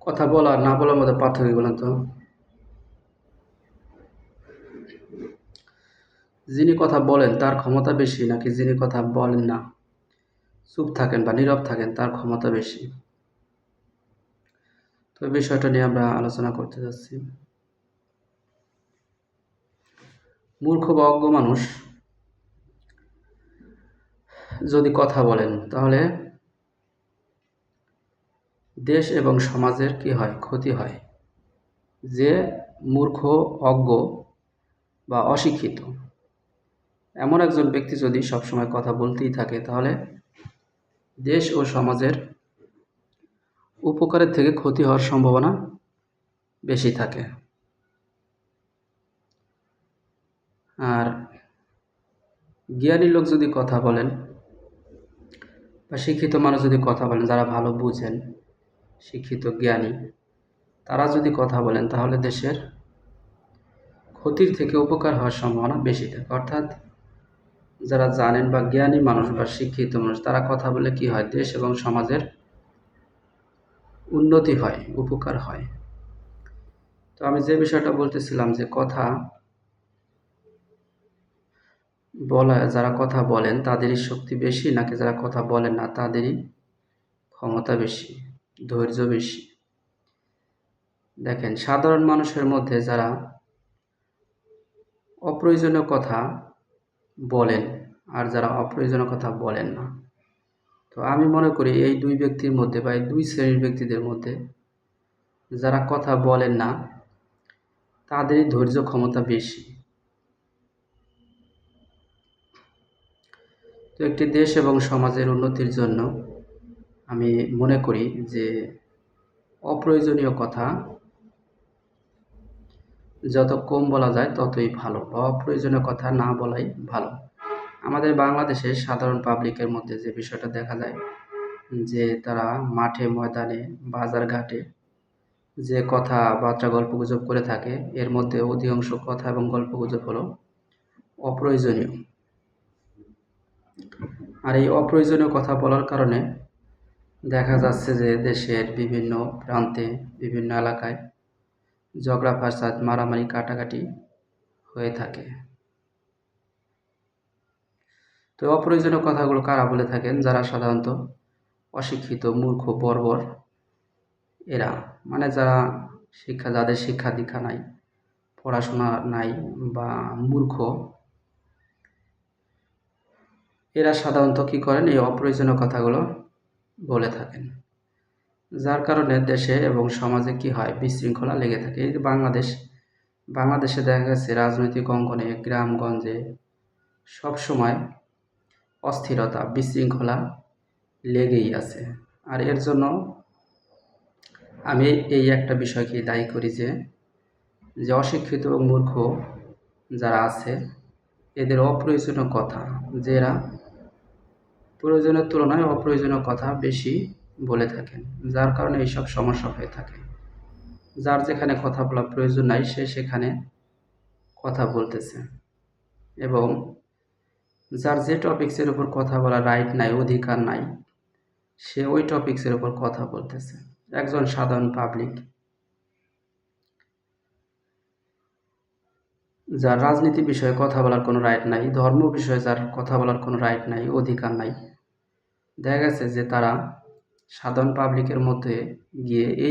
কথা বলা আর না বলার মধ্যে পার্থক্য বলেন তো? যিনি কথা বলেন তার ক্ষমতা বেশি নাকি যিনি কথা বলেন না, চুপ থাকেন বা নীরব থাকেন তার ক্ষমতা বেশি? তো এই বিষয়টা নিয়ে আমরা আলোচনা করতে যাচ্ছি। মূর্খ বা অজ্ঞ মানুষ যদি কথা বলেন তাহলে দেশ এবং সমাজের কি হয়? ক্ষতি হয়। যে মূর্খ, অজ্ঞ বা অশিক্ষিত এমন একজন ব্যক্তি যদি সবসময় কথা বলতেই থাকে তাহলে দেশ ও সমাজের উপকারের থেকে ক্ষতি হওয়ার সম্ভাবনা বেশি থাকে। আর জ্ঞানী লোক যদি কথা বলেন বা শিক্ষিত মানুষ যদি কথা বলেন, যারা ভালো বুঝেন, শিক্ষিত জ্ঞানী, তারা যদি কথা বলেন তাহলে দেশের ক্ষতির থেকে উপকার হওয়ার সম্ভাবনা বেশি থাকে। অর্থাৎ যারা জানেন বা জ্ঞানী মানুষ বা শিক্ষিত মানুষ তারা কথা বলে কি হয়? দেশ এবং সমাজের উন্নতি হয়, উপকার হয়। তো আমি যে বিষয়টা বলতেছিলাম যে কথা বলা, যারা কথা বলেন তাদেরই শক্তি বেশি নাকি যারা কথা বলেন না তাদেরই ক্ষমতা বেশি, ধৈর্য বেশি? দেখেন, সাধারণ মানুষের মধ্যে যারা অপ্রয়োজনীয় কথা বলেন আর যারা অপ্রয়োজনীয় কথা বলেন না, তো আমি মনে করি এই দুই ব্যক্তির মধ্যে বা এই দুই শ্রেণীর ব্যক্তিদের মধ্যে যারা কথা বলেন না তাদেরই ধৈর্য ক্ষমতা বেশি। তো একটি দেশ এবং সমাজের উন্নতির জন্য আমি মনে করি যে অপ্রয়োজনীয় কথা যত কম বলা যায় ততই ভালো, বা অপ্রয়োজনীয় কথা না বলাই ভালো। আমাদের বাংলাদেশের সাধারণ পাবলিকের মধ্যে যে বিষয়টা দেখা যায় যে তারা মাঠে ময়দানে বাজারঘাটে যে কথাবার্তা গল্পগুজব করে থাকে, এর মধ্যে অধিকাংশ কথা এবং গল্পগুজব হলো অপ্রয়োজনীয়। আর এই অপ্রয়োজনীয় কথা বলার কারণে দেখা যাচ্ছে যে দেশের বিভিন্ন প্রান্তে, বিভিন্ন এলাকায় ঝগড়া ফাসাদ, মারামারি, কাটাকাটি হয়ে থাকে। তো অপ্রয়োজনীয় কথাগুলো কারা বলে থাকেন? যারা সাধারণত অশিক্ষিত, মূর্খ, বর্বর, এরা, মানে যারা যাদের শিক্ষা দীক্ষা নাই, পড়াশোনা নাই বা মূর্খ, এরা সাধারণত কী করেন? এই অপ্রয়োজনীয় কথাগুলো বলে থাকেন, যার কারণে দেশে এবং সমাজে কি হয়? বিশৃঙ্খলা লেগে থাকে। এই যে বাংলাদেশে দেখা গেছে রাজনৈতিক অঙ্গনে গ্রামগঞ্জে সবসময় অস্থিরতা, বিশৃঙ্খলা লেগেই আছে। আর এর জন্য আমি এই একটা বিষয়কে দায়ী করি যে অশিক্ষিত এবং মূর্খ যারা আছে এদের অপ্রয়োজনীয় কথা, যে এরা প্রয়োজনের তুলনায় অপ্রয়োজনীয় কথা বেশি বলে থাকেন, যার কারণে এইসব সমস্যা হয়ে থাকে। যার যেখানে কথা বলার প্রয়োজন নাই সে সেখানে কথা বলতেছে, এবং যার যে টপিক্সের উপর কথা বলার রাইট নাই, অধিকার নাই, সে ওই টপিক্সের উপর কথা বলতেছে। একজন সাধারণ পাবলিক যার রাজনীতি বিষয়ে কথা বলার কোনো রাইট নাই, ধর্ম বিষয়ে যার কথা বলার কোনো রাইট নাই, অধিকার নাই, দেখা গেছে যে তারা সাধারণ পাবলিকের মধ্যে গিয়ে এই